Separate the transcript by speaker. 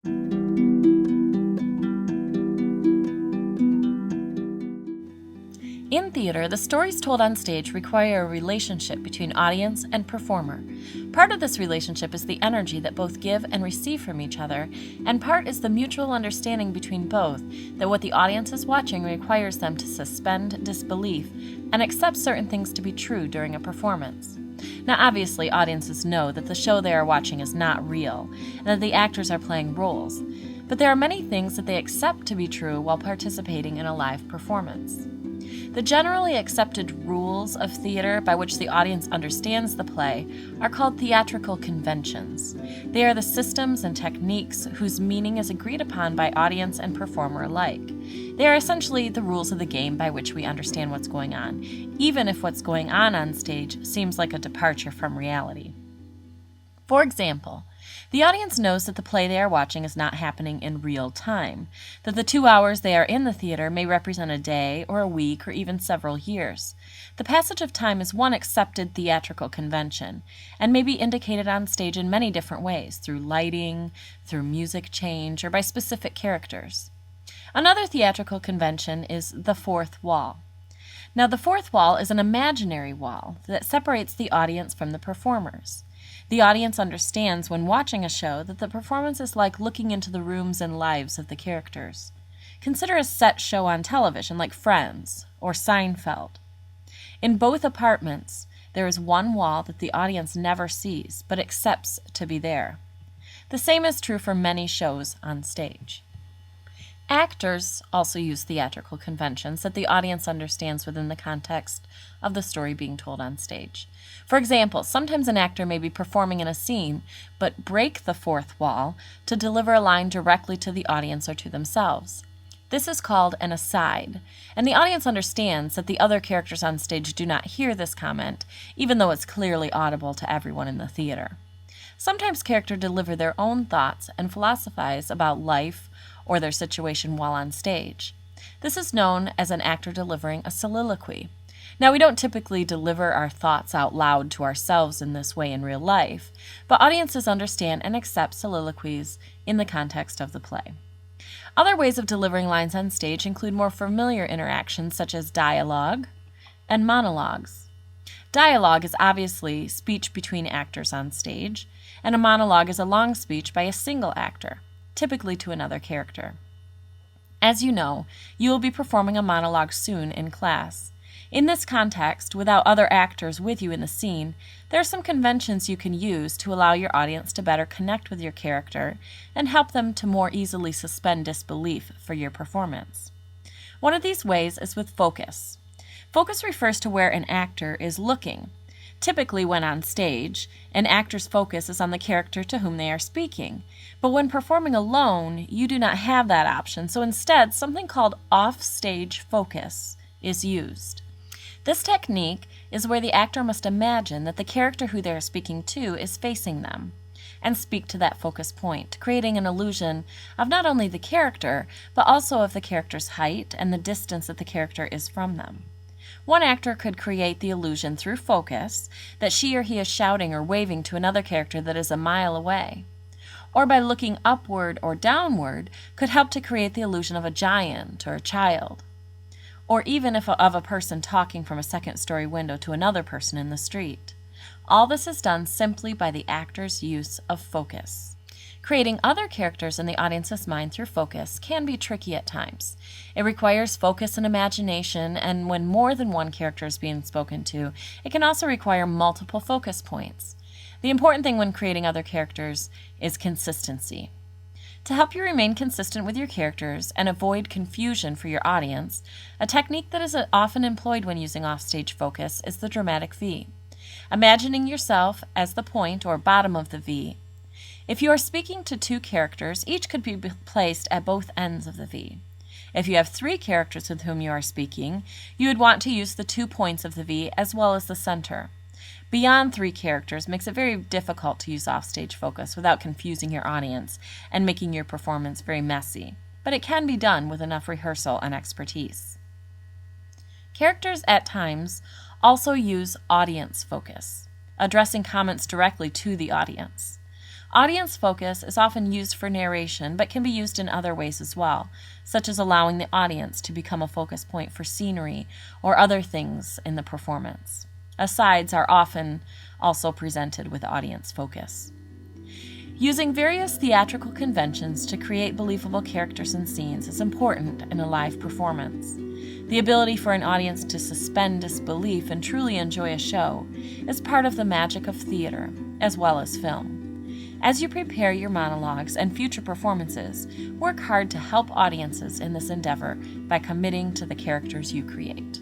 Speaker 1: In theater, the stories told on stage require a relationship between audience and performer. Part of this relationship is the energy that both give and receive from each other, and part is the mutual understanding between both that what the audience is watching requires them to suspend disbelief and accept certain things to be true during a performance. Now, obviously, audiences know that the show they are watching is not real, and that the actors are playing roles, but there are many things that they accept to be true while participating in a live performance. The generally accepted rules of theater by which the audience understands the play are called theatrical conventions. They are the systems and techniques whose meaning is agreed upon by audience and performer alike. They are essentially the rules of the game by which we understand what's going on, even if what's going on stage seems like a departure from reality. For example, the audience knows that the play they are watching is not happening in real time, that the 2 hours they are in the theater may represent a day or a week or even several years. The passage of time is one accepted theatrical convention, and may be indicated on stage in many different ways, through lighting, through music change, or by specific characters. Another theatrical convention is the fourth wall. Now, the fourth wall is an imaginary wall that separates the audience from the performers. The audience understands when watching a show that the performance is like looking into the rooms and lives of the characters. Consider a set show on television like Friends or Seinfeld. In both apartments, there is one wall that the audience never sees but accepts to be there. The same is true for many shows on stage. Actors also use theatrical conventions that the audience understands within the context of the story being told on stage. For example, sometimes an actor may be performing in a scene, but break the fourth wall to deliver a line directly to the audience or to themselves. This is called an aside, and the audience understands that the other characters on stage do not hear this comment, even though it's clearly audible to everyone in the theater. Sometimes characters deliver their own thoughts and philosophize about life or their situation while on stage. This is known as an actor delivering a soliloquy. Now, we don't typically deliver our thoughts out loud to ourselves in this way in real life, but audiences understand and accept soliloquies in the context of the play. Other ways of delivering lines on stage include more familiar interactions such as dialogue and monologues. Dialogue is obviously speech between actors on stage, and a monologue is a long speech by a single actor, typically to another character. As you know, you will be performing a monologue soon in class. In this context, without other actors with you in the scene, there are some conventions you can use to allow your audience to better connect with your character and help them to more easily suspend disbelief for your performance. One of these ways is with focus. Focus refers to where an actor is looking. Typically, when on stage, an actor's focus is on the character to whom they are speaking. But when performing alone, you do not have that option, so instead, something called off-stage focus is used. This technique is where the actor must imagine that the character who they are speaking to is facing them, and speak to that focus point, creating an illusion of not only the character, but also of the character's height and the distance that the character is from them. One actor could create the illusion through focus that she or he is shouting or waving to another character that is a mile away. Or by looking upward or downward, could help to create the illusion of a giant or a child. Or even of a person talking from a second-story window to another person in the street. All this is done simply by the actor's use of focus. Creating other characters in the audience's mind through focus can be tricky at times. It requires focus and imagination, and when more than one character is being spoken to, it can also require multiple focus points. The important thing when creating other characters is consistency. To help you remain consistent with your characters and avoid confusion for your audience, a technique that is often employed when using offstage focus is the dramatic V. Imagining yourself as the point or bottom of the V. If you are speaking to two characters, each could be placed at both ends of the V. If you have three characters with whom you are speaking, you would want to use the 2 points of the V as well as the center. Beyond 3 characters makes it very difficult to use offstage focus without confusing your audience and making your performance very messy, but it can be done with enough rehearsal and expertise. Characters at times also use audience focus, addressing comments directly to the audience. Audience focus is often used for narration, but can be used in other ways as well, such as allowing the audience to become a focus point for scenery or other things in the performance. Asides are often also presented with audience focus. Using various theatrical conventions to create believable characters and scenes is important in a live performance. The ability for an audience to suspend disbelief and truly enjoy a show is part of the magic of theater, as well as film. As you prepare your monologues and future performances, work hard to help audiences in this endeavor by committing to the characters you create.